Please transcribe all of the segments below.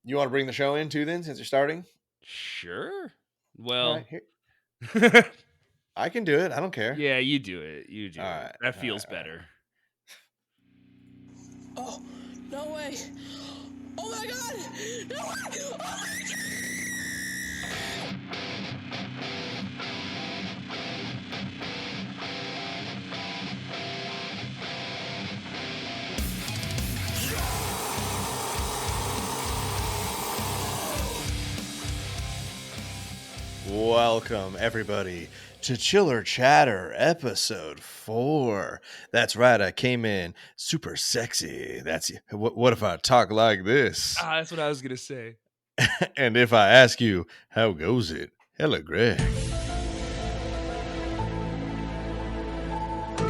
You want to bring the show in too, then, since you're starting? Sure. All right, Well, here I can do it. I don't care. yeah, you do it. You All do it. right, That all right, feels all right. better. Oh, no way. Oh my god! No way! Oh my god! Welcome, everybody, to Chiller Chatter episode 4. That's right, I came in super sexy. That's what if I talk like this? That's what I was gonna say. And if I ask you, how goes it? Hello, Greg.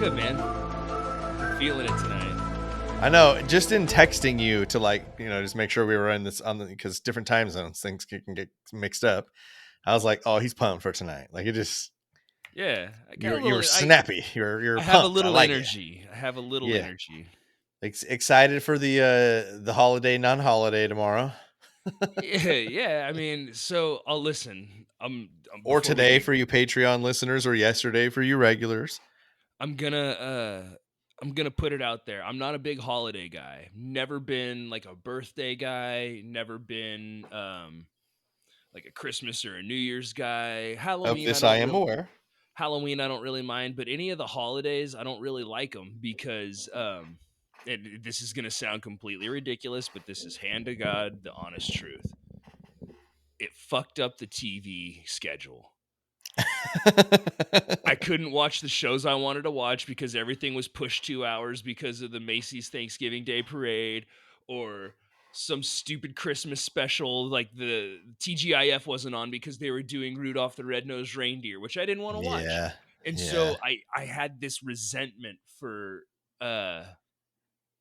Good man. I'm feeling it tonight. I know, just in texting you to just make sure we were in this because different time zones, things can get mixed up. I was like, oh, he's pumped for tonight. Like, it just, Yeah, I got a you were little. snappy. You're I have a pumped. I little like it. energy. I have a little Yeah. energy. Excited for the holiday, non-holiday tomorrow, Yeah. I mean, so I'll listen. or Before we today get, for you Patreon listeners, or yesterday for you regulars. I'm gonna put it out there. I'm not a big holiday guy. Never been like a birthday guy. Never been like a Christmas or a New Year's guy. Of this, I am aware. Halloween I don't really mind, but any of the holidays I don't really like them because and this is gonna sound completely ridiculous, but this is hand to God, the honest truth. It fucked up the TV schedule. I couldn't watch the shows I wanted to watch because everything was pushed 2 hours because of the Macy's Thanksgiving Day Parade or some stupid Christmas special. Like the TGIF wasn't on because they were doing Rudolph the Red-Nosed Reindeer, which I didn't want to watch. Yeah, And yeah, so I had this resentment for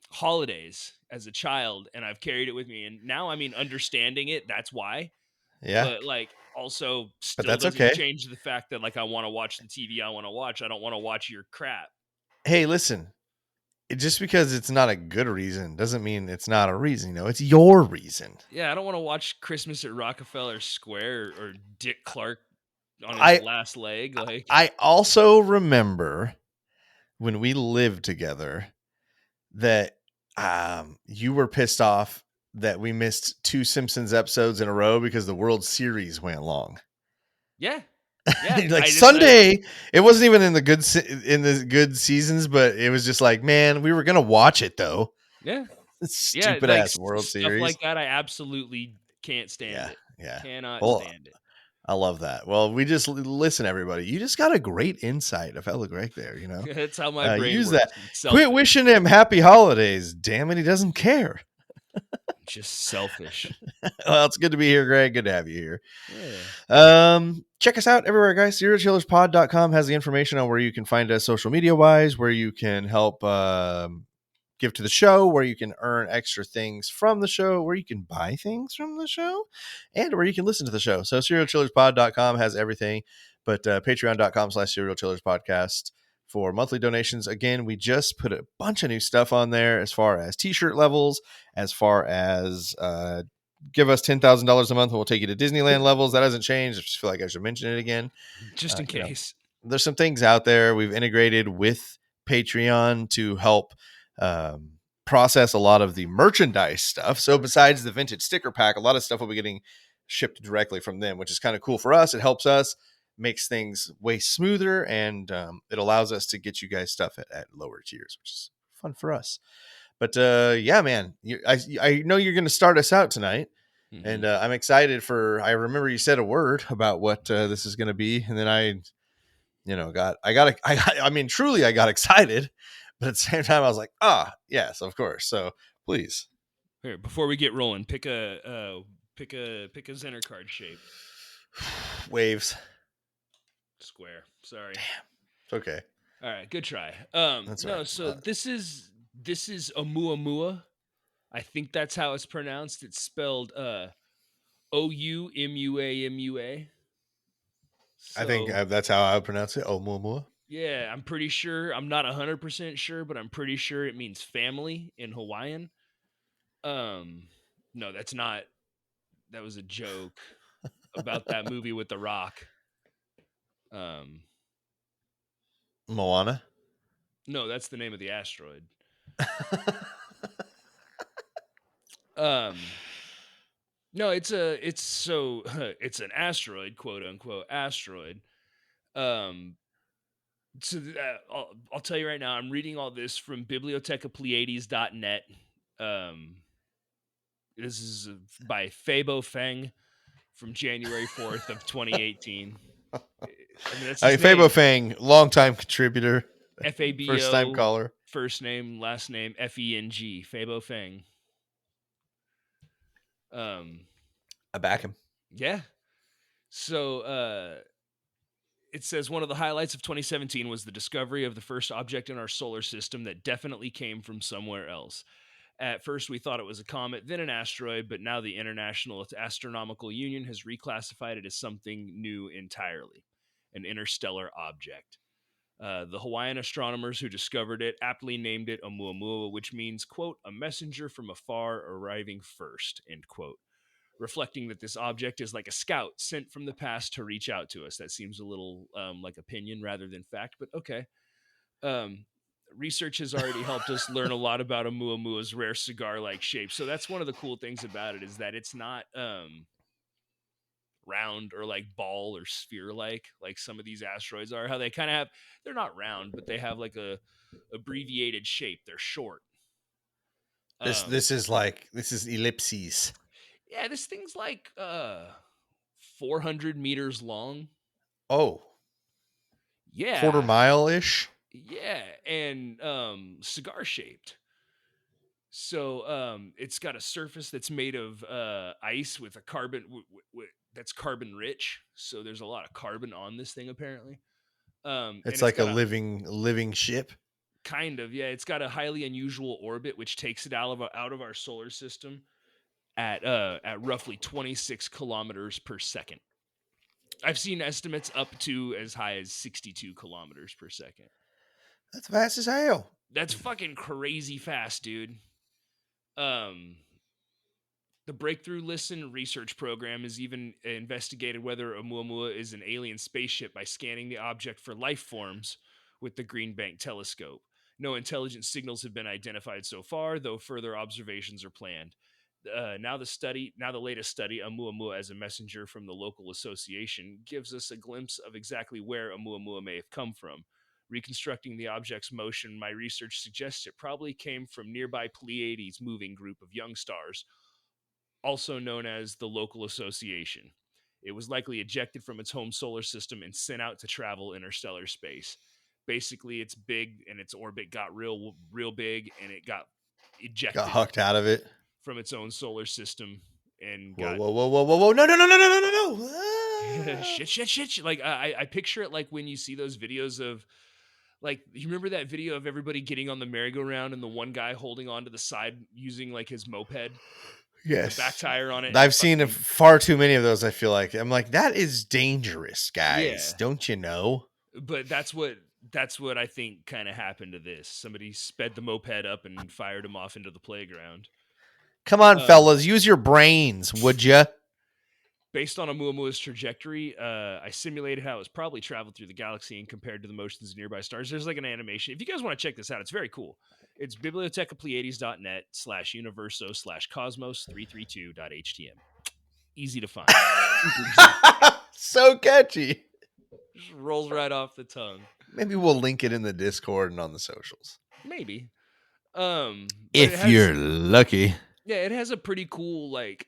holidays as a child, and I've carried it with me. And now, I mean, understanding it, that's why. yeah. But like also But still that's doesn't okay. change the fact that like I want to watch the TV I want to watch. I don't want to watch your crap. Hey, listen. Just because it's not a good reason doesn't mean it's not a reason. It's your reason. Yeah, I don't want to watch Christmas at Rockefeller Square or Dick Clark on his I last leg. Like, I also remember when we lived together that you were pissed off that we missed 2 Simpsons episodes in a row because the World Series went long. yeah, You're like, I Sunday, it wasn't even in the good seasons, but it was just like, man, we were gonna watch it though. yeah, Stupid like ass World stuff Series. like that. I absolutely can't stand Yeah, it. yeah. Cannot Well, stand it. I love that. Well, we just listen, everybody. You just got a great insight of Ella Greg there. That's how my brain Use works. that. I'm Quit selfish. wishing him happy holidays. Damn it, he doesn't care. Just selfish. Well, it's good to be here, Greg. Good to have you here. Yeah. Check us out everywhere, guys. SerialChillersPod.com has the information on where you can find us social media wise, where you can help give to the show, where you can earn extra things from the show, where you can buy things from the show, and where you can listen to the show. So SerialChillersPod.com has everything, but Patreon.com/SerialChillersPodcast for monthly donations. Again, we just put a bunch of new stuff on there as far as t-shirt levels, as far as give us $10,000 a month and we'll take you to Disneyland levels. That hasn't changed. I just feel like I should mention it again. Just in case. There's some things out there we've integrated with Patreon to help process a lot of the merchandise stuff. So besides the vintage sticker pack, a lot of stuff will be getting shipped directly from them, which is kind of cool for us. It helps us, makes things way smoother, and it allows us to get you guys stuff at lower tiers, which is fun for us. But yeah, man, I know you're going to start us out tonight, and I'm excited for. I remember you said a word about what this is going to be, and then I truly, I got excited, but at the same time, I was like, yes, of course. So please, Here, before we get rolling, pick a Zenner card shape. Waves. Square. Sorry. Damn. It's okay. All right, good try. That's no, right. so this is Oumuamua. I think that's how it's pronounced. It's spelled Oumua. I think that's how I would pronounce it. Oumuamua. Yeah, I'm pretty sure. I'm not 100% sure, but I'm pretty sure it means family in Hawaiian. No, that's not. That was a joke about that movie with The Rock. Um, Moana. no, that's the name of the asteroid. Um, no, it's it's an asteroid, quote unquote asteroid. Um, I'll tell you right now, I'm reading all this from bibliotecapleiades.net. Um, this is by Fabo Feng from January 4th of 2018. I mean, that's his Fabo name. Fang, longtime contributor, first time Fabo, caller. first name, last name, Feng. Fabo Feng. I back him. Yeah. So, it says one of the highlights of 2017 was the discovery of the first object in our solar system that definitely came from somewhere else. At first, we thought it was a comet, then an asteroid, but now the International Astronomical Union has reclassified it as something new entirely, an interstellar object. The Hawaiian astronomers who discovered it aptly named it Oumuamua, which means, quote, a messenger from afar arriving first, end quote, reflecting that this object is like a scout sent from the past to reach out to us. That seems a little like opinion rather than fact, but okay. Um, Research has already helped us learn a lot about Oumuamua's rare cigar-like shape. So that's one of the cool things about it, is that it's not round or like ball or sphere like some of these asteroids are. How they kind of have, they're not round, but they have like a abbreviated shape. They're short. This is ellipses. Yeah, this thing's like 400 meters long. Oh, quarter Yeah. mile ish. Yeah, and cigar shaped. So it's got a surface that's made of ice with a carbon that's carbon rich. So there's a lot of carbon on this thing apparently. And It's it's like a got a living ship. kind of, yeah, it's got a highly unusual orbit which takes it out of our solar system at roughly 26 kilometers per second. I've seen estimates up to as high as 62 kilometers per second. That's fast as hell. That's fucking crazy fast, dude. Um, the Breakthrough Listen research program has even investigated whether Oumuamua is an alien spaceship by scanning the object for life forms with the Green Bank telescope. No intelligent signals have been identified so far, though further observations are planned. Now the latest study, Oumuamua as a messenger from the local association, gives us a glimpse of exactly where Oumuamua may have come from. Reconstructing the object's motion, my research suggests it probably came from nearby Pleiades moving group of young stars, also known as the local association. It was likely ejected from its home solar system and sent out to travel interstellar space. Basically, it's big and its orbit got real big, and it got Got ejected hucked out of it. from its own solar system and Whoa, got whoa, whoa, whoa, whoa, whoa! No, no, no, no, no, no, no, no! Ah. shit. Like I picture it like when you see those videos of, like, you remember that video of everybody getting on the merry-go-round and the one guy holding on to the side using like his moped with the back Yes, tire on it, and I've seen far too many of those. I feel like I'm like, that is dangerous, guys. yeah. Don't you know? But that's what I think kind of happened to this. Somebody sped the moped up and fired him off into the playground. Come on, Um, fellas, use your brains, would you? Based on Oumuamua's trajectory, I simulated how it's probably traveled through the galaxy and compared to the motions of nearby stars. There's like an animation. If you guys want to check this out, it's very cool. It's bibliotecapleiades.net/universo/cosmos332.htm. Easy to find. So catchy. Just rolls right off the tongue. Maybe we'll link it in the Discord and on the socials. Maybe. If you're lucky. Yeah, it has a pretty cool it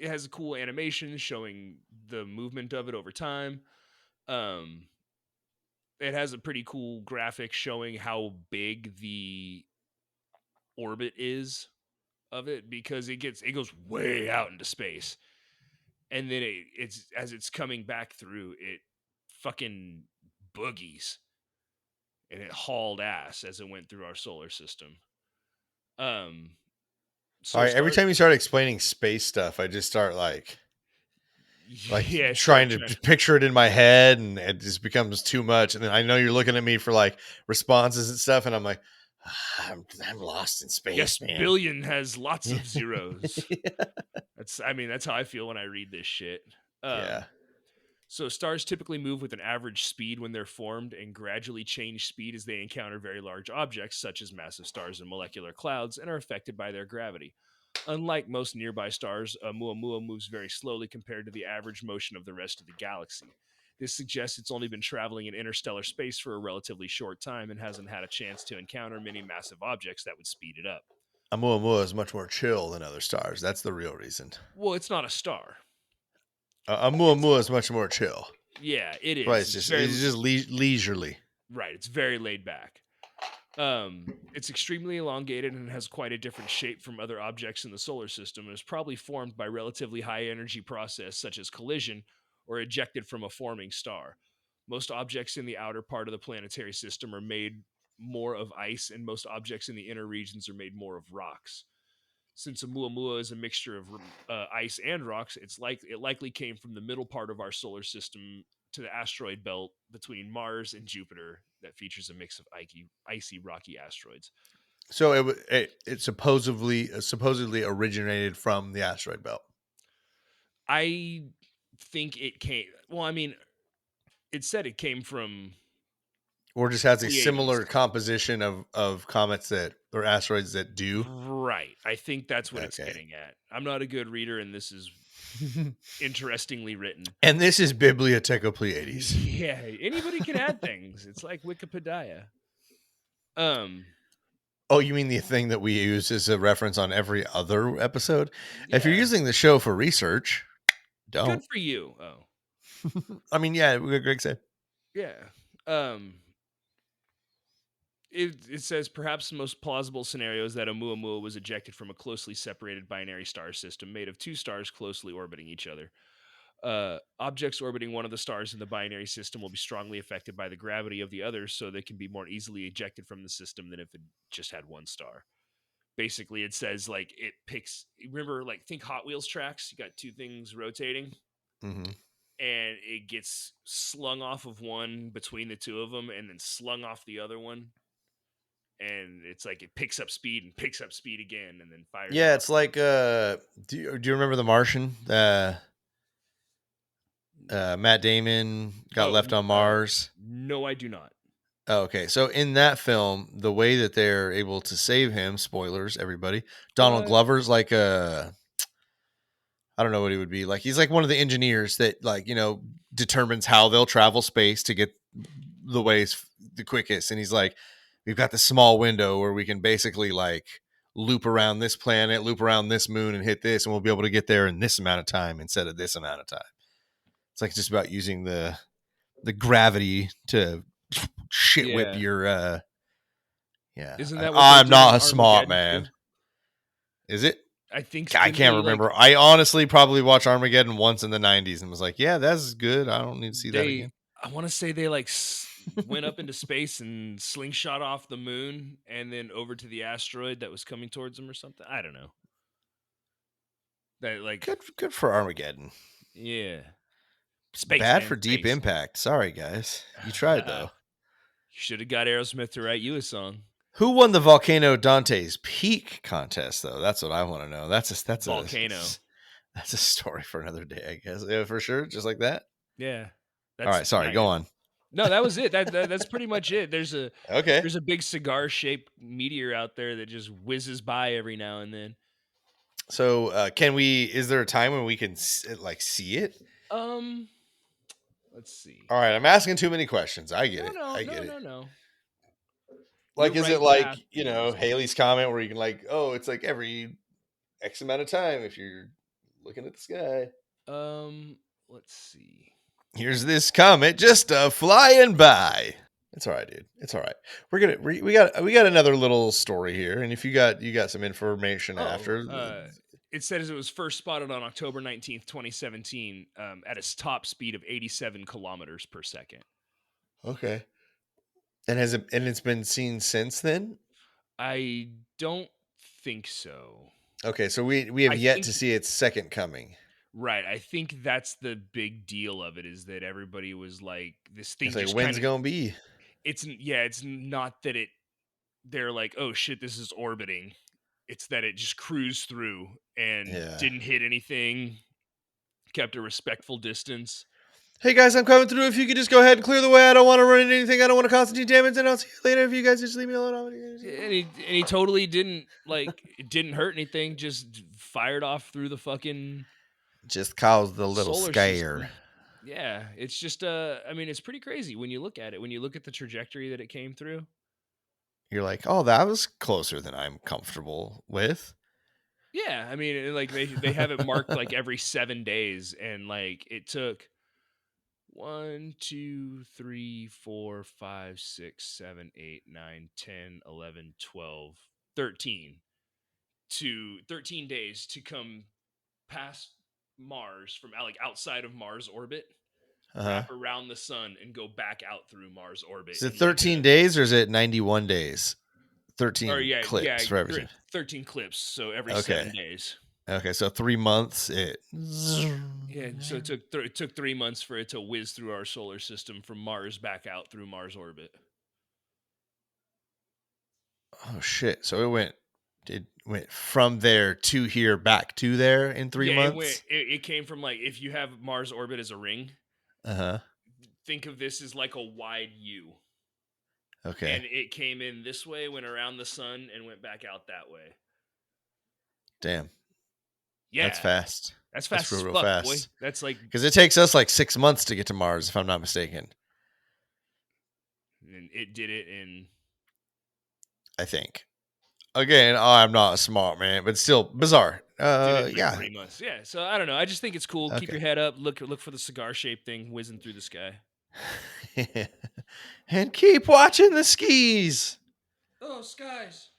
has a cool animation showing the movement of it over time. It has a pretty cool graphic showing how big the orbit is of it, because it goes way out into space, and then it's as it's coming back through, it fucking boogies, and it hauled ass as it went through our solar system. So All right, every time you start explaining space stuff, I just start like yeah, trying to picture it in my head, and it just becomes too much. And then I know you're looking at me for like responses and stuff, and I'm like, I'm lost in space, Yes, man. billion has lots Yeah. of zeros. That's how I feel when I read this shit. Yeah. So stars typically move with an average speed when they're formed and gradually change speed as they encounter very large objects such as massive stars and molecular clouds and are affected by their gravity. Unlike most nearby stars, Oumuamua moves very slowly compared to the average motion of the rest of the galaxy. This suggests it's only been traveling in interstellar space for a relatively short time and hasn't had a chance to encounter many massive objects that would speed it up. Oumuamua is much more chill than other stars. That's the real reason. Well, it's not a star. It's Oumuamua is much more chill. Yeah, it But is. it's just leisurely. Right. It's very laid back. It's extremely elongated and has quite a different shape from other objects in the solar system and is probably formed by relatively high energy process such as collision or ejected from a forming star. Most objects in the outer part of the planetary system are made more of ice, and most objects in the inner regions are made more of rocks. Since Oumuamua is a mixture of ice and rocks, it likely came from the middle part of our solar system to the asteroid belt between Mars and Jupiter that features a mix of icy rocky asteroids. So it supposedly originated from the asteroid belt. I think it came. Well, I mean, it said it came from Or just has a Pleiades. similar composition of comets that or asteroids that do. Right. I think that's what it's Okay. getting at. I'm not a good reader, and this is interestingly written. And this is Bibliotheca Pleiades. Yeah, anybody can add things. It's like Wikipedia. Oh, you mean the thing that we use as a reference on every other episode? If you're Yeah. using the show for research, don't. Good for you. Oh, I mean, yeah, what Greg said. yeah. It says perhaps the most plausible scenario is that Oumuamua was ejected from a closely separated binary star system made of two stars closely orbiting each other. Objects orbiting one of the stars in the binary system will be strongly affected by the gravity of the others, so they can be more easily ejected from the system than if it just had one star. Basically, it says like it picks. Remember, like think Hot Wheels tracks. You got two things rotating, Mm-hmm. and it gets slung off of one between the two of them, and then slung off the other one. And it's like it picks up speed and picks up speed again, and then fires. Yeah, out. it's like do you remember The Martian? Matt Damon got left on Mars. No, I do not. Oh, okay, so in that film, the way that they're able to save him, spoilers, everybody, Donald Glover's like I don't know what he would be like. He's like one of the engineers that determines how they'll travel space to get the ways the quickest. And he's like, we've got this small window where we can basically like loop around this planet, loop around this moon and hit this, and we'll be able to get there in this amount of time instead of this amount of time. It's like just about using the gravity to shit whip your yeah. Isn't that what I'm they did not in a smart Armageddon man. Is it? I think I didn't can't they, remember. like, I honestly probably watched Armageddon once in the 90s and was like, yeah, that's good. I don't need to see that again. I want to say they like went up into space and slingshot off the moon and then over to the asteroid that was coming towards them or something. I don't know. That like Good for Armageddon. yeah. Space Bad man, for Deep space. Impact. Sorry, guys. You tried though. You should have got Aerosmith to write you a song. Who won the Volcano Dante's Peak contest though? That's what I want to know. That's Volcano. That's a story for another day, I guess. Yeah, for sure. Just like that. Yeah. All right, sorry, go on. No, that was it. That's pretty much it. There's a Okay. big cigar shaped meteor out there that just whizzes by every now and then. So, is there a time when we can see it? Let's see. All right, I'm asking too many questions. I get it. No. Like, You're is it right like, past the Halley's Comet where you can like, oh, it's like every X amount of time if you're looking at the sky? Let's see. Here's this comet just flying by. It's all right, dude. It's all right. We got another little story here, and if you got some information after. It says it was first spotted on October 19th, 2017, at its top speed of 87 kilometers per second. Okay. And it's been seen since then? I don't think so. Okay, so we have yet to see its second coming. Right. I think that's the big deal of it, is that everybody was like, this thing it's like, just when's it gonna be? It's not that it they're like, oh shit, this is orbiting. It's that it just cruised through and Yeah. didn't hit anything, kept a respectful distance. Hey guys, I'm coming through. If you could just go ahead and clear the way. I don't want to run into anything. I don't want to cause any damage. And I'll see you later. If you guys just leave me alone. And he totally didn't it didn't hurt anything, just fired off through the fucking Just caused a little solar scare. system. Yeah, it's just I mean, it's pretty crazy when you look at it. When you look at the trajectory that it came through. You're like, oh, that was closer than I'm comfortable with. Yeah, I mean, like they have it marked like every 7 days, and like it took 1, 2, 3, 4, 5, 6, 7, 8, 9, 10, 11, 12, 13 to 13 days to come past Mars from like outside of Mars orbit, Uh-huh. wrap around the sun, and go back out through Mars orbit. Is it In like 13 days or is it 91 days? 13 yeah, clips for everything. 13 clips, so every Okay. 7 days. Okay, so 3 months. Yeah, so it took 3 months for it to whiz through our solar system from Mars back out through Mars orbit. Oh shit! So it went from there to here back to there in 3 Yeah, months. it came from like, if you have Mars orbit as a ring, Uh-huh. think of this as like a wide U. Okay. And it came in this way, went around the sun, and went back out that way. Damn. Yeah, That's fast. That's fast as real fuck, fast. boy. That's like, Because it takes us like 6 months to get to Mars, if I'm not mistaken. and it did it in. I think. Again, I'm not a smart man, but still bizarre. Did it in like Yeah. 3 months. Yeah, so I don't know. I just think it's cool. Keep Okay. your head up. Look for the cigar shaped thing whizzing through the sky. And keep watching the skis. Oh, skies.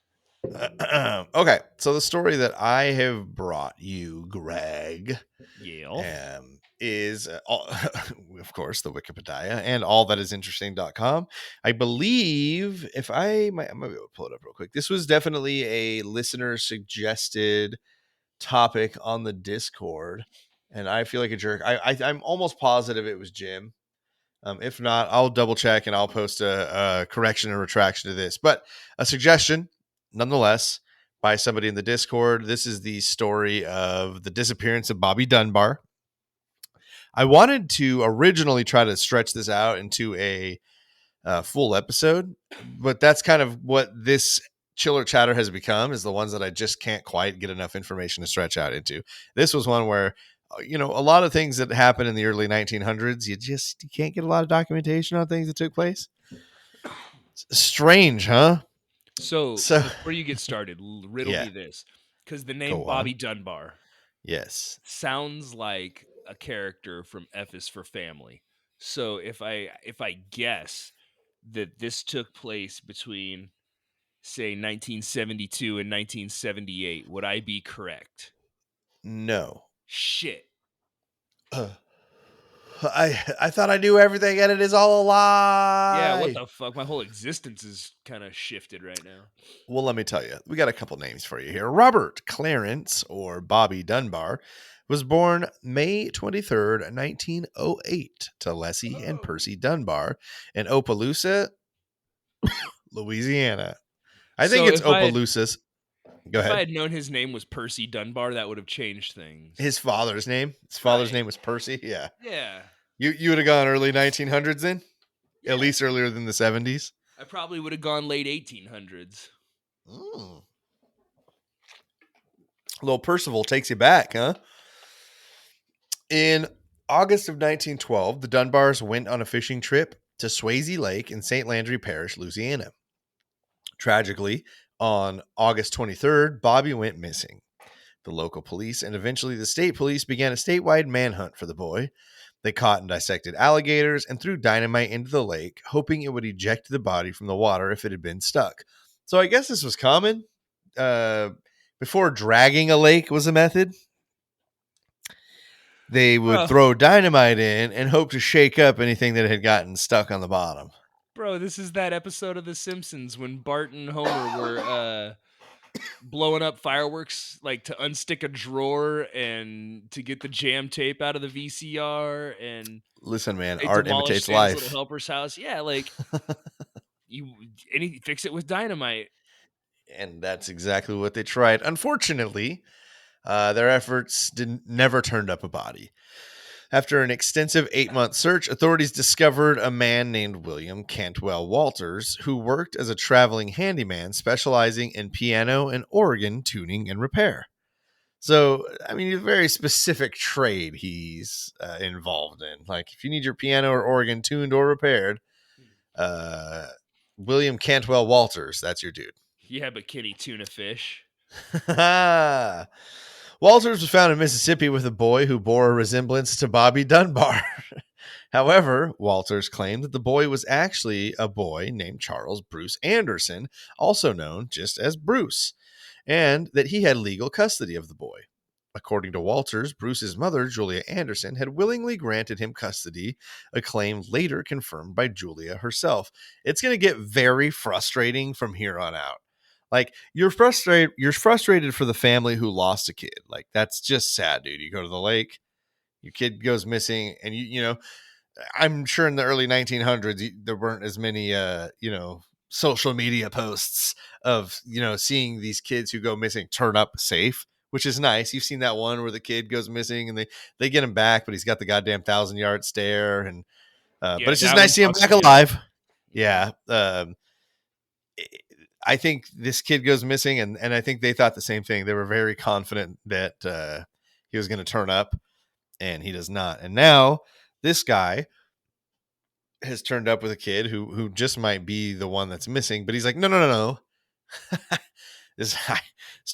Okay, so the story that I have brought you, Greg, Yeah. is of course the Wikipedia and all that is interesting.com. I believe if I might be able to pull it up real quick. This was definitely a listener suggested topic on the Discord, and I feel like a jerk. I'm almost positive it was Jim. If not, I'll double check and I'll post a correction or retraction to this. But a suggestion, nonetheless, by somebody in the Discord. This is the story of the disappearance of Bobby Dunbar. I wanted to originally try to stretch this out into a full episode, but that's kind of what this chiller chatter has become, is the ones that I just can't quite get enough information to stretch out into. This was one where a lot of things that happened in the early 1900s, you can't get a lot of documentation on things that took place. Strange, huh? So before you get started, riddle me this, because the name Bobby Dunbar, yes, sounds like a character from F is for Family. So if I guess that this took place between, say, 1972 and 1978, would I be correct? No. Shit. I thought I knew everything, and it is all a lie. Yeah, what the fuck? My whole existence is kind of shifted right now. Well, let me tell you, we got a couple names for you here. Robert Clarence, or Bobby Dunbar, was born May 23rd, 1908, to Leslie and Percy Dunbar in Opelousas, Louisiana. I think it's Opelousas. Go ahead. If I had known his name was Percy Dunbar, that would have changed things. His father's name? His father's name was Percy? Yeah. Yeah. You would have gone early 1900s then? Yeah. At least earlier than the 70s? I probably would have gone late 1800s. Little Percival takes you back, huh? In August of 1912, the Dunbars went on a fishing trip to Swayze Lake in St. Landry Parish, Louisiana. Tragically, on August 23rd, Bobby went missing. The local police and eventually the state police began a statewide manhunt for the boy. They caught and dissected alligators and threw dynamite into the lake, hoping it would eject the body from the water if it had been stuck. So I guess this was common. Before dragging a lake was a method, they would throw dynamite in and hope to shake up anything that had gotten stuck on the bottom. Bro, this is that episode of The Simpsons when Bart and Homer were blowing up fireworks, like to unstick a drawer and to get the jam tape out of the VCR. And listen, man, art imitates life. Little helper's house. Yeah, like fix it with dynamite. And that's exactly what they tried. Unfortunately, their efforts never turned up a body. After an extensive 8-month search, authorities discovered a man named William Cantwell Walters, who worked as a traveling handyman specializing in piano and organ tuning and repair. So, I mean, a very specific trade he's involved in. Like, if you need your piano or organ tuned or repaired, uh, William Cantwell Walters, that's your dude. Yeah, but can he tuna fish? Walters was found in Mississippi with a boy who bore a resemblance to Bobby Dunbar. However, Walters claimed that the boy was actually a boy named Charles Bruce Anderson, also known just as Bruce, and that he had legal custody of the boy. According to Walters, Bruce's mother, Julia Anderson, had willingly granted him custody, a claim later confirmed by Julia herself. It's going to get very frustrating from here on out. Like, you're frustrated for the family who lost a kid. Like, that's just sad, dude. You go to the lake, your kid goes missing, and you know, I'm sure in the early 1900s there weren't as many social media posts of, seeing these kids who go missing turn up safe, which is nice. You've seen that one where the kid goes missing and they get him back, but he's got the goddamn 1,000-yard stare, and but Yeah, it's just that nice one to see him fucks back me up. alive. Yeah. I think this kid goes missing, and I think they thought the same thing. They were very confident that he was going to turn up, and he does not. And now this guy has turned up with a kid who just might be the one that's missing, but he's like, no. It's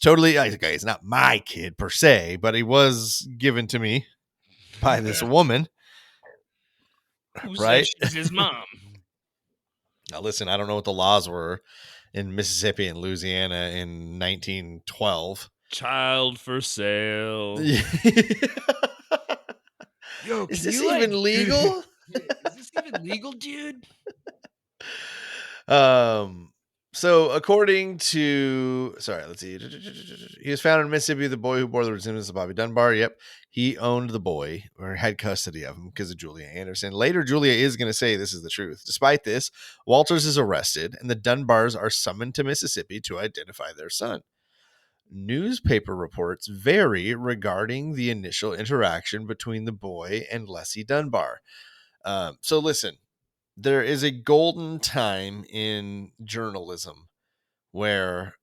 totally, it's not my kid per se, but he was given to me by this woman, Who says right? she's his mom? Now, listen, I don't know what the laws were in Mississippi and Louisiana in 1912. Child for sale. Yo, Is can this you even legal? Is this even legal, dude? So according to, let's see. He was found in Mississippi, the boy who bore the resemblance of Bobby Dunbar. Yep. He owned the boy or had custody of him because of Julia Anderson. Later, Julia is going to say this is the truth. Despite this, Walters is arrested and the Dunbars are summoned to Mississippi to identify their son. Newspaper reports vary regarding the initial interaction between the boy and Leslie Dunbar. So listen, there is a golden time in journalism where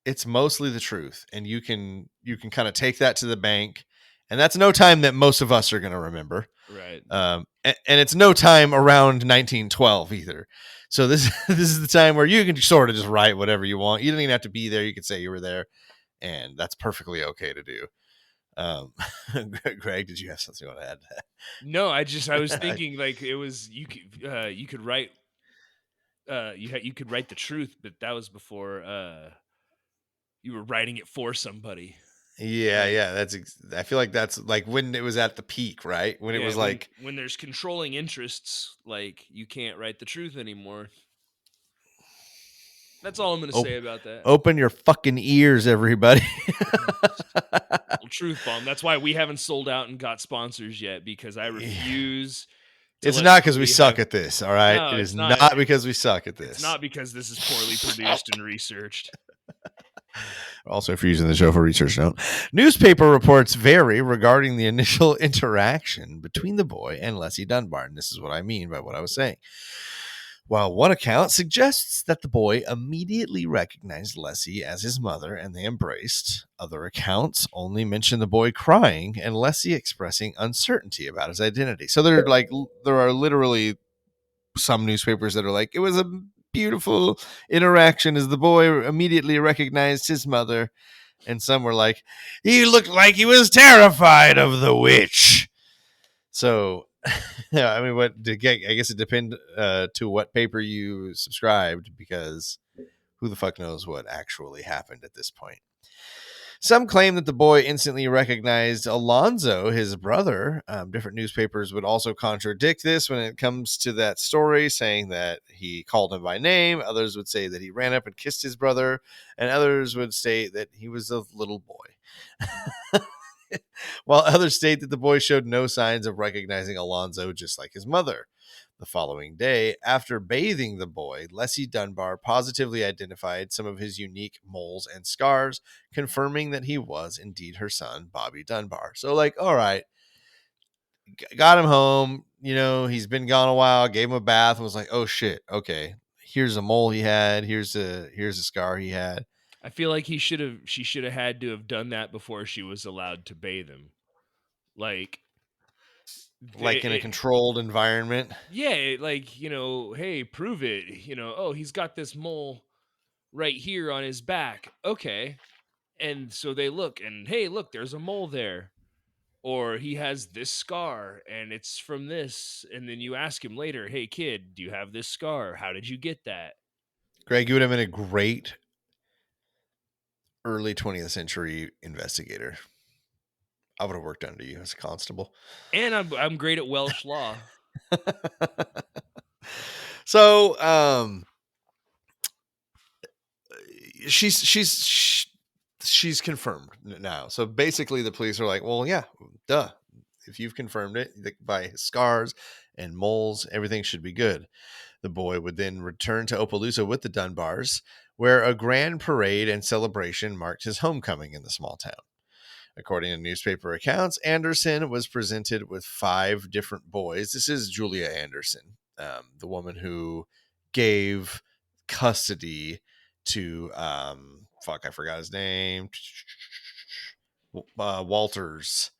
it's mostly the truth, and you can kind of take that to the bank, and that's no time that most of us are going to remember. Right. And it's no time around 1912 either. So this is the time where you can sort of just write whatever you want. You don't even have to be there. You can say you were there, and that's perfectly okay to do. Greg, did you have something you want to add to that? No, I was thinking like it was you could write you could write the truth, but that was before you were writing it for somebody. Yeah. I feel like that's like when it was at the peak, right? When it was like when there's controlling interests, like you can't write the truth anymore. That's all I'm going to say about that. Open your fucking ears, everybody. Truth bomb. That's why we haven't sold out and got sponsors yet, because I refuse. It's not because we suck at this, all right? No, it is not because we suck at this. It's not because this is poorly produced and researched. Also, if you're using the show for research note, newspaper reports vary regarding the initial interaction between the boy and Leslie Dunbar. And this is what I mean by what I was saying. While one account suggests that the boy immediately recognized Leslie as his mother and they embraced, other accounts only mention the boy crying and Leslie expressing uncertainty about his identity. So there are literally some newspapers that are like, it was a beautiful interaction as the boy immediately recognized his mother. And some were like, he looked like he was terrified of the witch. So, yeah, I mean, I guess it depends to what paper you subscribed, because who the fuck knows what actually happened at this point. Some claim that the boy instantly recognized Alonzo, his brother. Different newspapers would also contradict this when it comes to that story, saying that he called him by name. Others would say that he ran up and kissed his brother, and others would state that he was a little boy. While others state that the boy showed no signs of recognizing Alonzo, just like his mother. The following day, after bathing the boy, Leslie Dunbar positively identified some of his unique moles and scars, confirming that he was indeed her son, Bobby Dunbar. So, like, all right, got him home. He's been gone a while. Gave him a bath and was like, "Oh shit, okay. Here's a mole he had. Here's a scar he had." I feel like she should have had to have done that before she was allowed to bathe him. Like, Like in a controlled environment. yeah, like, hey, prove it. Oh, he's got this mole right here on his back. Okay. And so they look and, hey, look, there's a mole there. Or he has this scar and it's from this. And then you ask him later, hey, kid, do you have this scar? How did you get that? Greg, you would have been a great early 20th century investigator. I would have worked under you as a constable. And I'm great at Welsh law. So, she's confirmed now. So basically the police are like, well, yeah, duh. If you've confirmed it by scars and moles, everything should be good. The boy would then return to Opelousas with the Dunbars, where a grand parade and celebration marked his homecoming in the small town. According to newspaper accounts, Anderson was presented with 5 different boys. This is Julia Anderson, the woman who gave custody to I forgot his name. Walters.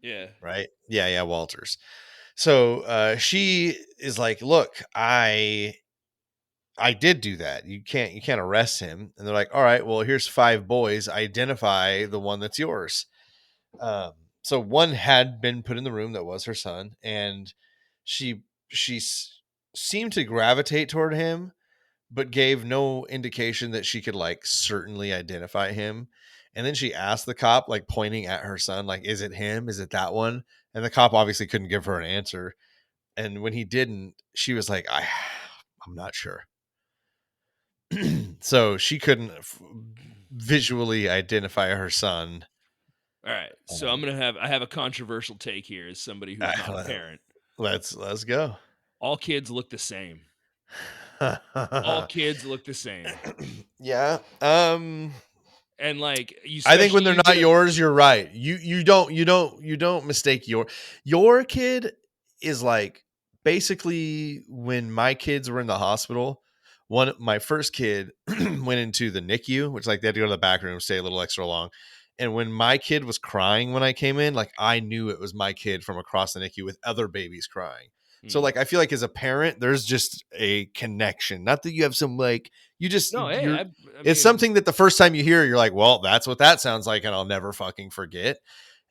Yeah. Right? Yeah, Walters. So she is like, look, I did do that. You can't arrest him. And they're like, all right, well, here's 5 boys. Identify the one that's yours. So one had been put in the room that was her son, and she seemed to gravitate toward him, but gave no indication that she could like certainly identify him. And then she asked the cop, like pointing at her son, like, is it him? Is it that one? And the cop obviously couldn't give her an answer. And when he didn't, she was like, I'm not sure. So she couldn't visually identify her son. All right. So I have a controversial take here as somebody who's not a parent. Let's go. All kids look the same. All kids look the same. Yeah. And like I think when they're not yours, you're right. You don't mistake your kid is like basically when my kids were in the hospital. My first kid went into the NICU, which like they had to go to the back room, stay a little extra long. And when my kid was crying when I came in, like I knew it was my kid from across the NICU with other babies crying. So like I feel like as a parent, there's just a connection. Not that you have some like you just no, hey, I it's mean, something that the first time you hear, you're like, well, that's what that sounds like, and I'll never fucking forget.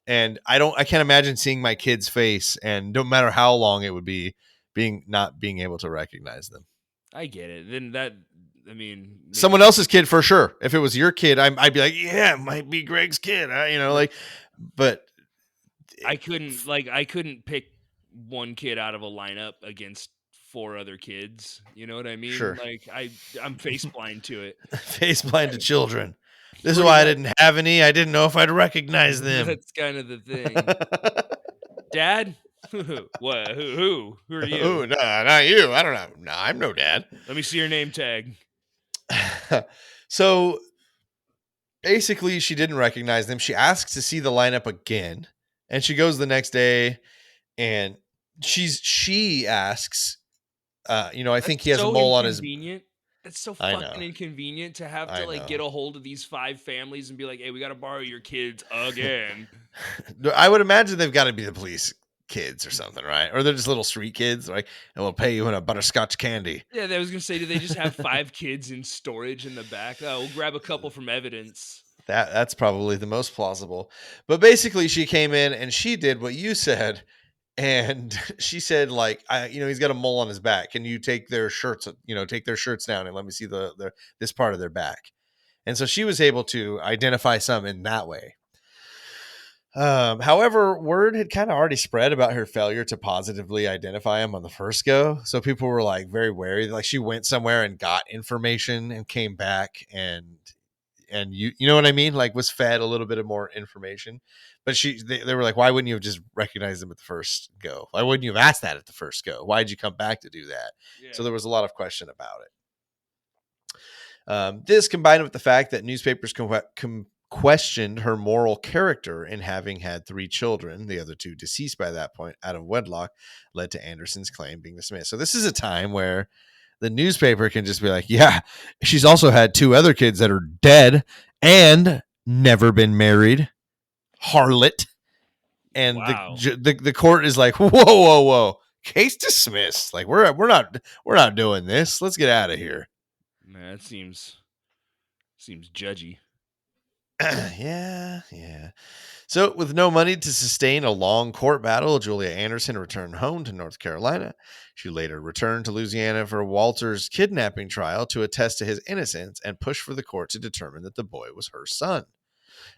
And I can't imagine seeing my kid's face, and no matter how long it would be, not being able to recognize them. I get it. Then maybe someone else's kid for sure. If it was your kid, I'd be like, yeah, it might be Greg's kid. But I couldn't pick one kid out of a lineup against 4 other kids. You know what I mean? Sure. Like I'm face blind to it. Face blind to children. This is why I didn't have any. I didn't know if I'd recognize them. That's kind of the thing. Dad? What? Who are you? Oh, no, not you. I don't know. No, I'm no dad. Let me see your name tag. So basically, she didn't recognize them. She asks to see the lineup again, and she goes the next day, and she asks, I think he has a mole on his. It's so fucking inconvenient to have to like get a hold of these 5 families and be like, hey, we got to borrow your kids again. I would imagine they've got to be the police kids or something, right? Or they're just little street kids, like, and we'll pay you in a butterscotch candy. Yeah, I was gonna say, do they just have 5 kids in storage in the back? Oh, we'll grab a couple from evidence. That's probably the most plausible. But basically, she came in and she did what you said, and she said, like, he's got a mole on his back. Can you take their shirts, take their shirts down and let me see this part of their back? And so she was able to identify some in that way. However, word had kind of already spread about her failure to positively identify him on the first go. So people were like very wary. Like she went somewhere and got information and came back, and and you know what I mean, like was fed a little bit of more information. But they were like, why wouldn't you have just recognized them at the first go? Why wouldn't you have asked that at the first go? Why did you come back to do that? So Yeah. there was a lot of question about it. This combined with the fact that newspapers questioned her moral character in having had 3 children, the other 2 deceased by that point out of wedlock, led to Anderson's claim being dismissed. So this is a time where the newspaper can just be like, yeah, she's also had 2 other kids that are dead and never been married. Harlot. And Wow. the court is like, whoa, case dismissed. Like we're not doing this. Let's get out of here. Man, that seems judgy. Yeah. So, with no money to sustain a long court battle, Julia Anderson returned home to North Carolina. She later returned to Louisiana for Walter's kidnapping trial to attest to his innocence and push for the court to determine that the boy was her son.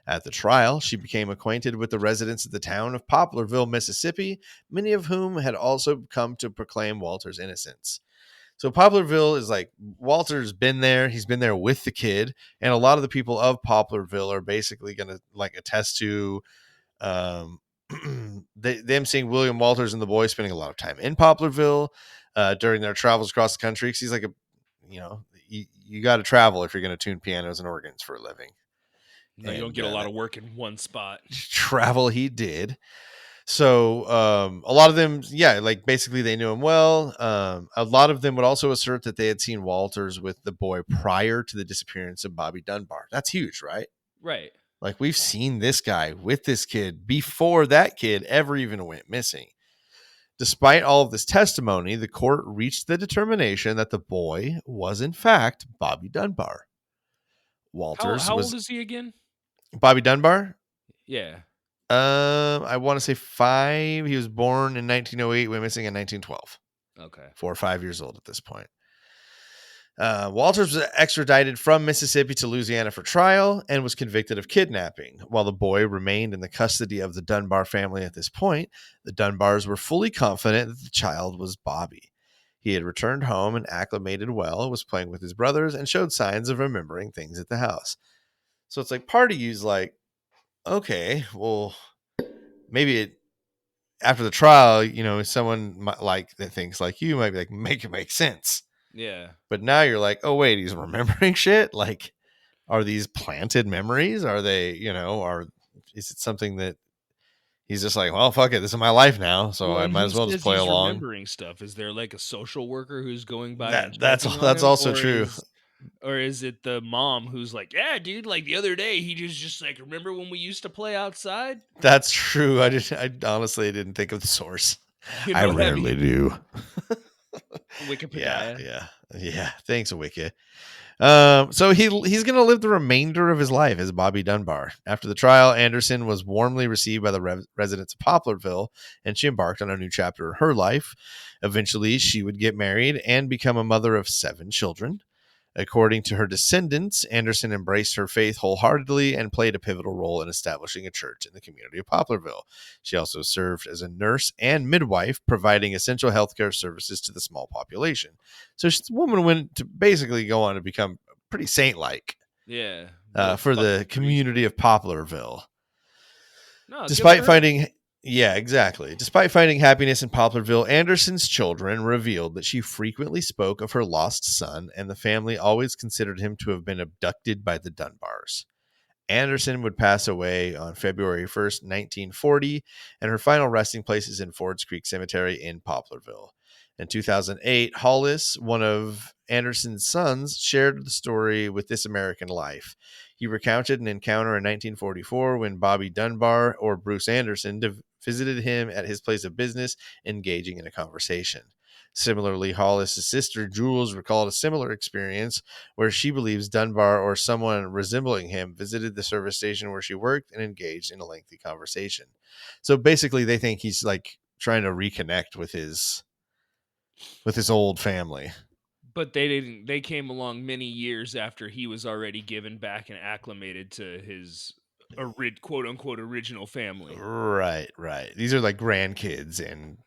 At the trial, she became acquainted with the residents of the town of Poplarville, Mississippi, many of whom had also come to proclaim Walter's innocence. So Poplarville is like Walter's been there. He's been there with the kid, and a lot of the people of Poplarville are basically going to like attest to um, them seeing William Walters and the boy spending a lot of time in Poplarville during their travels across the country. Because he's like you got to travel if you're going to tune pianos and organs for a living. No, you don't get a lot of work in one spot. Travel he did. So a lot of them, yeah, like basically they knew him well. A lot of them would also assert that they had seen Walters with the boy prior to the disappearance of Bobby Dunbar. That's huge, right? Right. Like we've seen this guy with this kid before that kid ever even went missing. Despite all of this testimony, the court reached the determination that the boy was in fact Bobby Dunbar. Walters How was old is he again? Bobby Dunbar. Yeah. I want to say 5. He was born in 1908, went missing in 1912. Okay. 4 or 5 years old at this point. Walters was extradited from Mississippi to Louisiana for trial and was convicted of kidnapping. While the boy remained in the custody of the Dunbar family at this point, the Dunbars were fully confident that the child was Bobby. He had returned home and acclimated well, was playing with his brothers, and showed signs of remembering things at the house. So it's like part of you's like, okay, well, maybe after the trial, someone like that thinks like you might be like, make it make sense. Yeah. But now you're like, oh wait, he's remembering shit. Like, are these planted memories? Are they, is it something that he's just like, well, fuck it, this is my life now, so Well, I and might who as well just says play he's along. remembering stuff? Is there like a social worker who's going by and That's checking on that's him, also true. or is it the mom who's like, yeah, dude, like the other day he just like, remember when we used to play outside? That's true. I honestly didn't think of the source. You I know what I rarely mean? do. Wikipedia. Yeah. Thanks, Wiki. So he's going to live the remainder of his life as Bobby Dunbar. After the trial, Anderson was warmly received by the residents of Poplarville, and she embarked on a new chapter in her life. Eventually, she would get married and become a mother of 7 children. According to her descendants, Anderson embraced her faith wholeheartedly and played a pivotal role in establishing a church in the community of Poplarville. She also served as a nurse and midwife, providing essential healthcare services to the small population. So the woman went to basically go on to become pretty saint-like Yeah. for the community of Poplarville. No, Despite finding Despite finding happiness in Poplarville, Anderson's children revealed that she frequently spoke of her lost son, and the family always considered him to have been abducted by the Dunbars. Anderson would pass away on February 1st, 1940, and her final resting place is in Fords Creek Cemetery in Poplarville. In 2008, Hollis, one of Anderson's sons, shared the story with This American Life. He recounted an encounter in 1944 when Bobby Dunbar, or Bruce Anderson, visited him at his place of business, engaging in a conversation. Similarly, Hollis' sister Jules recalled a similar experience where she believes Dunbar or someone resembling him visited the service station where she worked and engaged in a lengthy conversation. So basically, they think he's like trying to reconnect with his old family. But they didn't. They came along many years after he was already given back and acclimated to his quote unquote original family. Right. These are like grandkids and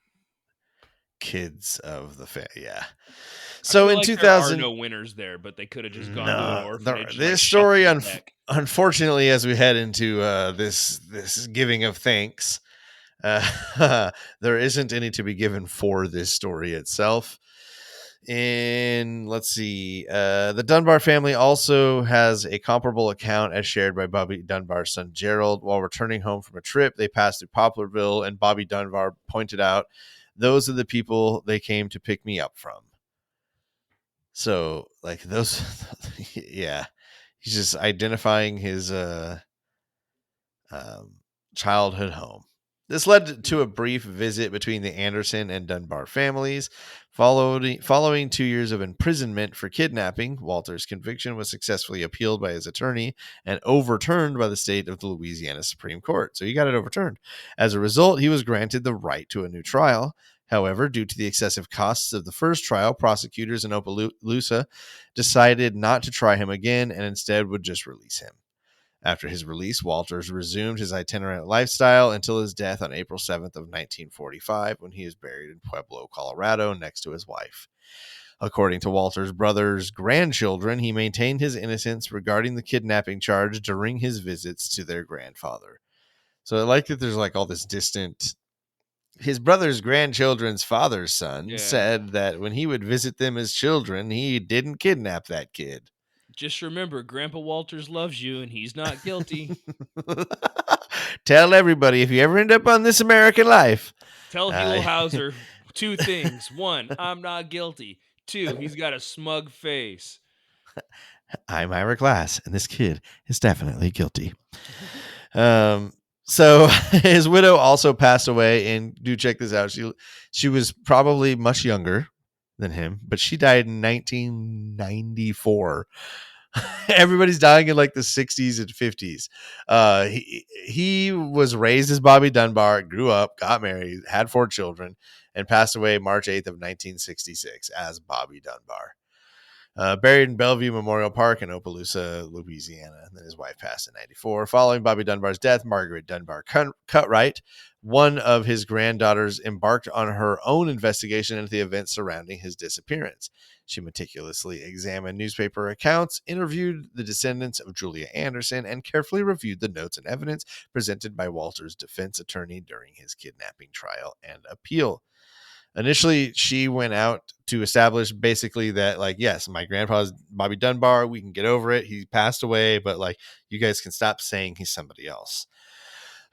kids of the family. Yeah. I So feel in like there are 2000, no winners there, but they could have just gone to an no, orphanage and like this shut story, the deck. unfortunately, as we head into this giving of thanks, there isn't any to be given for this story itself. And let's see, the Dunbar family also has a comparable account as shared by Bobby Dunbar's son Gerald. While returning home from a trip, they passed through Poplarville, and Bobby Dunbar pointed out, "Those are the people they came to pick me up from." So, like those, yeah, he's just identifying his um, childhood home. This led to a brief visit between the Anderson and Dunbar families. Following 2 years of imprisonment for kidnapping, Walter's conviction was successfully appealed by his attorney and overturned by the state of the Louisiana Supreme Court. So he got it overturned. As a result, he was granted the right to a new trial. However, due to the excessive costs of the first trial, prosecutors in Opelousas decided not to try him again and instead would just release him. After his release, Walters resumed his itinerant lifestyle until his death on April 7th of 1945, when he is buried in Pueblo, Colorado, next to his wife. According to Walter's brother's grandchildren, he maintained his innocence regarding the kidnapping charge during his visits to their grandfather. So I like that there's like all this distant. His brother's grandchildren's father's son Yeah. said that when he would visit them as children, he didn't kidnap that kid. Just remember, Grandpa Walters loves you, and he's not guilty. Tell everybody if you ever end up on This American Life. Tell Huell Hauser two things. One, I'm not guilty. Two, he's got a smug face. I'm Ira Glass, and this kid is definitely guilty. So his widow also passed away, and do check this out. She was probably much younger than him, but she died in 1994. Everybody's dying in like the 60s and 50s. He was raised as Bobby Dunbar, grew up, got married, had 4 children, and passed away March 8th of 1966 as Bobby Dunbar. Buried in Bellevue Memorial Park in Opelousas, Louisiana. And then his wife passed in 94. Following Bobby Dunbar's death, Margaret Dunbar Cutright, one of his granddaughters, embarked on her own investigation into the events surrounding his disappearance. She meticulously examined newspaper accounts, interviewed the descendants of Julia Anderson, and carefully reviewed the notes and evidence presented by Walter's defense attorney during his kidnapping trial and appeal. Initially, she went out to establish basically that, like, yes, my grandpa's Bobby Dunbar. We can get over it. He passed away, but like, you guys can stop saying he's somebody else.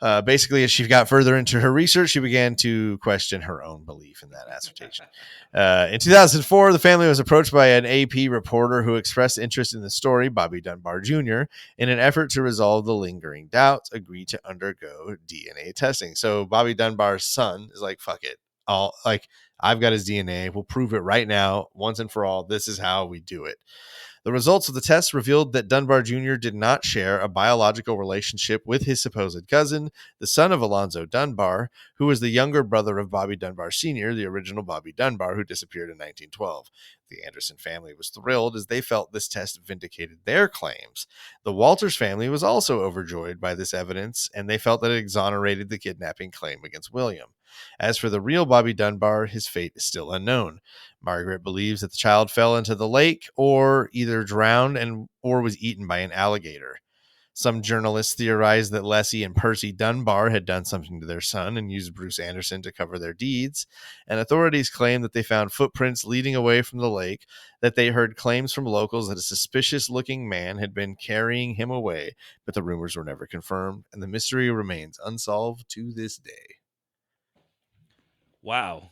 Basically, as she got further into her research, she began to question her own belief in that assertion. In 2004, the family was approached by an AP reporter who expressed interest in the story. Bobby Dunbar Jr., in an effort to resolve the lingering doubts, agreed to undergo DNA testing. So Bobby Dunbar's son is like, fuck it. I've got his DNA. We'll prove it right now, once and for all. This is how we do it. The results of the test revealed that Dunbar Jr. did not share a biological relationship with his supposed cousin, the son of Alonzo Dunbar, who was the younger brother of Bobby Dunbar Sr., the original Bobby Dunbar, who disappeared in 1912. The Anderson family was thrilled as they felt this test vindicated their claims. The Walters family was also overjoyed by this evidence, and they felt that it exonerated the kidnapping claim against William. As for the real Bobby Dunbar, his fate is still unknown. Margaret believes that the child fell into the lake or either drowned or was eaten by an alligator. Some journalists theorized that Leslie and Percy Dunbar had done something to their son and used Bruce Anderson to cover their deeds, and authorities claim that they found footprints leading away from the lake, that they heard claims from locals that a suspicious-looking man had been carrying him away, but the rumors were never confirmed, and the mystery remains unsolved to this day. Wow.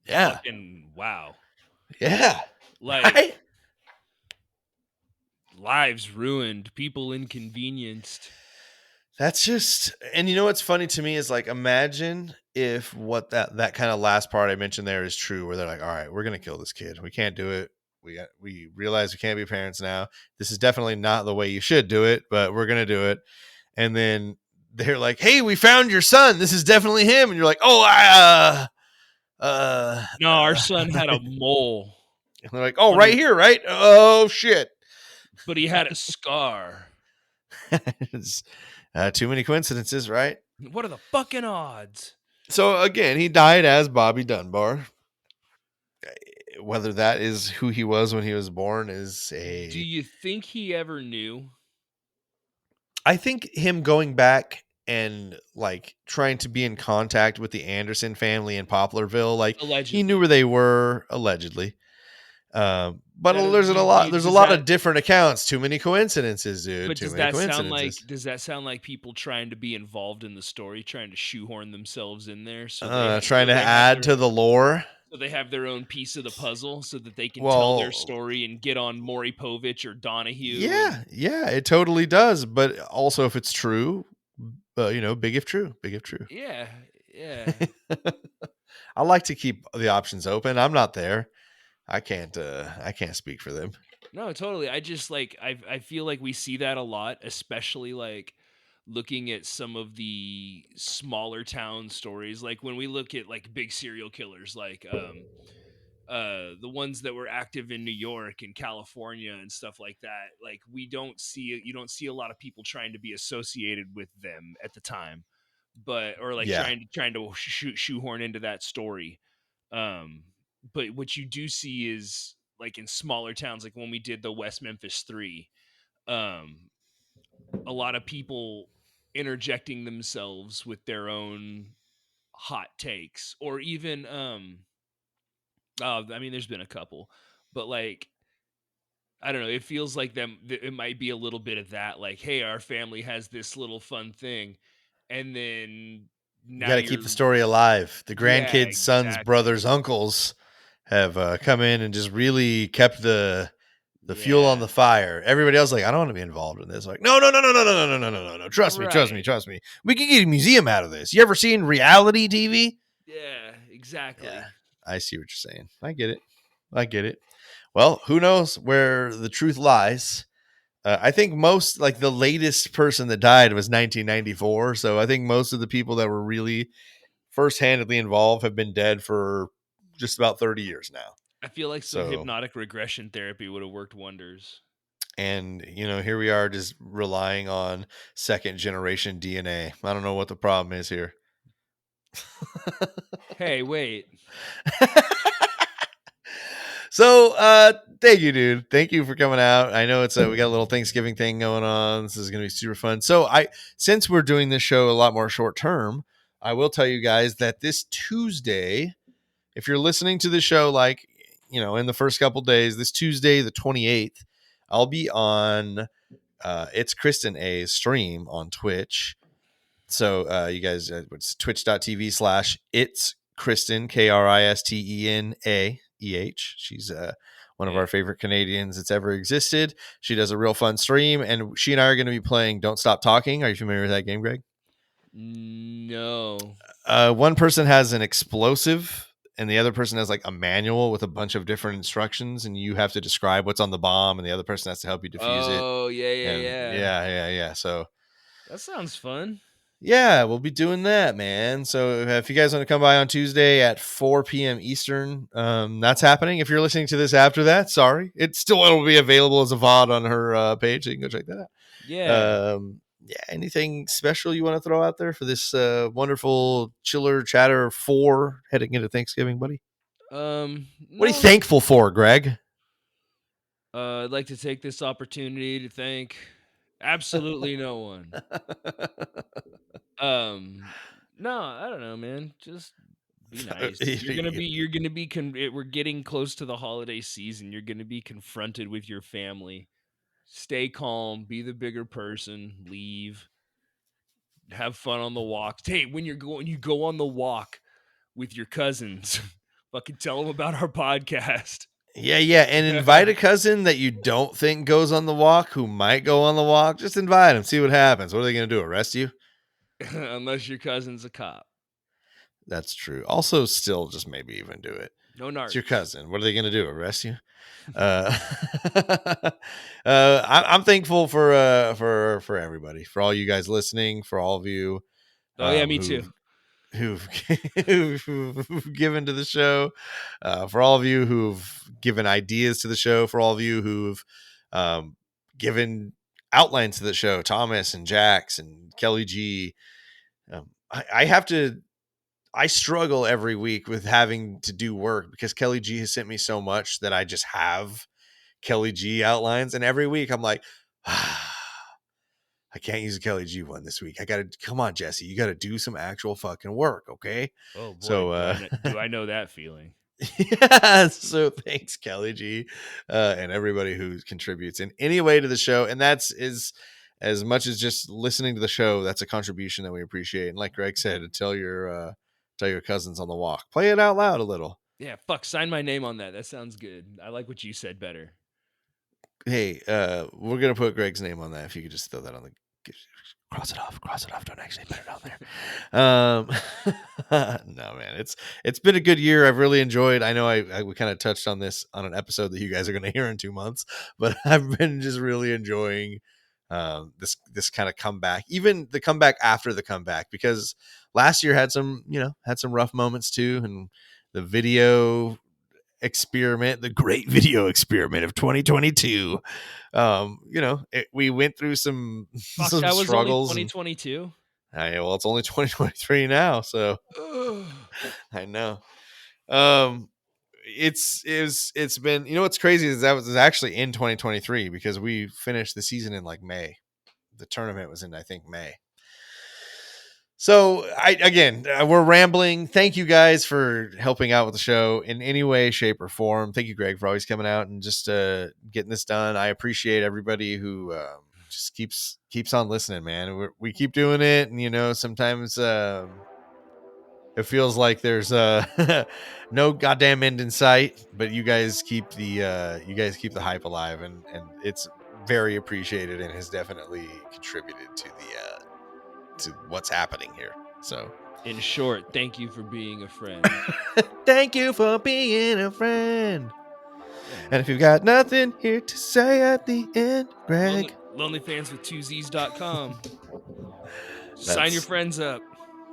Yeah. Fucking wow. Yeah. Like, right? Lives ruined, people inconvenienced. That's just, and you know what's funny to me is, like, imagine if what that kind of last part I mentioned there is true, where they're like, all right, we're gonna kill this kid. We can't do it. We realize we can't be parents now. This is definitely not the way you should do it, but we're gonna do it. And then they're like, hey, we found your son. This is definitely him. And you're like, oh, No, our son had a mole. And they're like, oh, right here, right? Oh, shit. But he had a scar. It's, too many coincidences, right? What are the fucking odds? So again, he died as Bobby Dunbar. whether that is who he was when he was born is Do a. you think he ever knew? I think him going back and like trying to be in contact with the Anderson family in Poplarville, like he knew Allegedly. where they were allegedly. But That there's a lot. There's a does lot that of different accounts. Too many coincidences, dude. but Too many coincidences. does that sound like people trying to be involved in the story, trying to shoehorn themselves in there so they Trying to add to the lore. so they have their own piece of the puzzle so that they can tell their Well, story and get on Maury Povich or Donahue and yeah, it totally does. But also, if it's true, big if true, big if true. yeah, yeah. I like to keep the options open. I'm not there. I can't. I can't speak for them. No, totally. I just like I feel like we see that a lot, especially like looking at some of the smaller town stories. Like when we look at like big serial killers, like the ones that were active in New York and California and stuff like that. Like you don't see a lot of people trying to be associated with them at the time, but or like Yeah, trying to shoehorn into that story. Um, but what you do see is like in smaller towns, like when we did the West Memphis 3, um, a lot of people interjecting themselves with their own hot takes, or even I mean, there's been a couple, but like I don't know. It feels like it might be a little bit of that. Like, hey, our family has this little fun thing, and then you now got to keep the you're story alive. The yeah, grandkids, sons, exactly. brothers, uncles have come in and just really kept the fuel on Yeah, the fire. Everybody else like, I don't want to be involved in this. Like, no, no, no, no, no, no, no, no, no, no, no. Trust me, trust me, right. trust me. We can get a museum out of this. You ever seen reality TV? Yeah, Yeah, exactly. I see what you're saying. I get it. I get it. Well, who knows where the truth lies? I think most, like the latest person that died was 1994. So I think most of the people that were really first-handedly involved have been dead for just about 30 years now. I feel like some So, hypnotic regression therapy would have worked wonders. and here we are just relying on second generation DNA. I don't know what the problem is here. Hey, wait. So, thank you, dude. Thank you for coming out. I know it's we got a little Thanksgiving thing going on. This is going to be super fun. So, since we're doing this show a lot more short term, I will tell you guys that this Tuesday, if you're listening to the show, like, in the first couple days, this Tuesday, the 28th, I'll be on It's Kristen A's stream on Twitch. So you guys, it's twitch.tv/it's Kristen, KristenAEH. She's one of Yeah. our favorite Canadians that's ever existed. She does a real fun stream, and she and I are going to be playing Don't Stop Talking. Are you familiar with that game, Greg? No. One person has an explosive, and the other person has like a manual with a bunch of different instructions, and you have to describe what's on the bomb, and the other person has to help you defuse it. Oh, yeah, yeah, And yeah. yeah. So That sounds fun. yeah, we'll be doing that, man. So if you guys want to come by on Tuesday at 4 p.m. Eastern, that's happening. If you're listening to this after that, sorry, it'll be available as a VOD on her page. So you can go check that Yeah. out. Yeah, anything special you want to throw out there for this wonderful chiller chatter 4 heading into Thanksgiving, buddy? What are you No. thankful for, Greg? I'd like to take this opportunity to thank absolutely no one. Um, no, I don't know, man. Just be nice. You're gonna be we're getting close to the holiday season. You're gonna be confronted with your family. Stay calm, be the bigger person, leave, have fun on the walks. Hey, when you go on the walk with your cousins, fucking tell them about our podcast. Yeah, and invite a cousin that you don't think goes on the walk who might go on the walk. Just invite him, see what happens. What are they going to do? Arrest you? Unless your cousin's a cop. That's true. Also, still, just maybe even do it. No It's your narcs. cousin. What are they going to do? Arrest you? Uh, I'm thankful for everybody, for all you guys listening, for all of you Oh yeah, me too. who've who've who've given to the show, for all of you who've given ideas to the show, for all of you who've given outlines to the show, Thomas and Jax and Kelly G. I have to I struggle every week with having to do work because Kelly G has sent me so much that I just have Kelly G outlines. And every week I'm like, I can't use a Kelly G one this week. I got to, come on, Jesse, you got to do some actual fucking work. Okay. Oh boy, So, do I know that feeling? yeah. So thanks, Kelly G, and everybody who contributes in any way to the show. And that's is as much as just listening to the show. That's a contribution that we appreciate. And like Greg said, tell your cousins on the walk, play it out loud a little. Yeah, fuck, sign my name on that. That sounds good. I like what you said better. Hey, we're gonna put Greg's name on that. If you could just throw that on the cross it off. Don't actually put it on there. No, man, it's been a good year. I've really enjoyed. I know we kind of touched on this on an episode that you guys are gonna hear in 2 months, but I've been just really enjoying this kind of comeback, even the comeback after the comeback, because last year had some rough moments too, and the video experiment, the great video experiment of 2022. We went through some Fuck, that was struggles. only 2022. Well, it's only 2023 now, so I know. It's been, what's crazy is that was actually in 2023 because we finished the season in like May. The tournament was in, I think, May. So we're rambling. Thank you guys for helping out with the show in any way, shape, or form. Thank you, Greg, for always coming out and just getting this done. I appreciate everybody who just keeps on listening, man. We keep doing it, and sometimes it feels like there's no goddamn end in sight, but you guys keep the hype alive, and it's very appreciated and has definitely contributed to to what's happening here. So in short, thank you for being a friend. Thank you for being a friend. And if you've got nothing here to say at the end, Greg, lonelyfanswith2z's.com. Sign your friends up.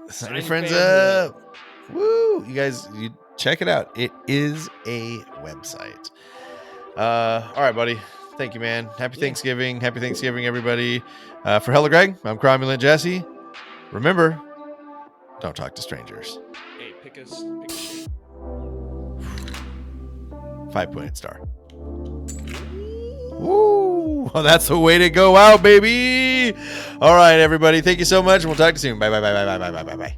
Sign your friends up. Woo! You guys, you check it out. It is a website. All right, buddy. Thank you, man. Happy Thanksgiving. Happy Thanksgiving, everybody. For Hella Greg, I'm Cromulent Jesse. Remember, don't talk to strangers. Hey, pick a shape. 5-point star. Woo! Oh, that's the way to go out, baby. All right, everybody. Thank you so much. We'll talk to you soon. Bye.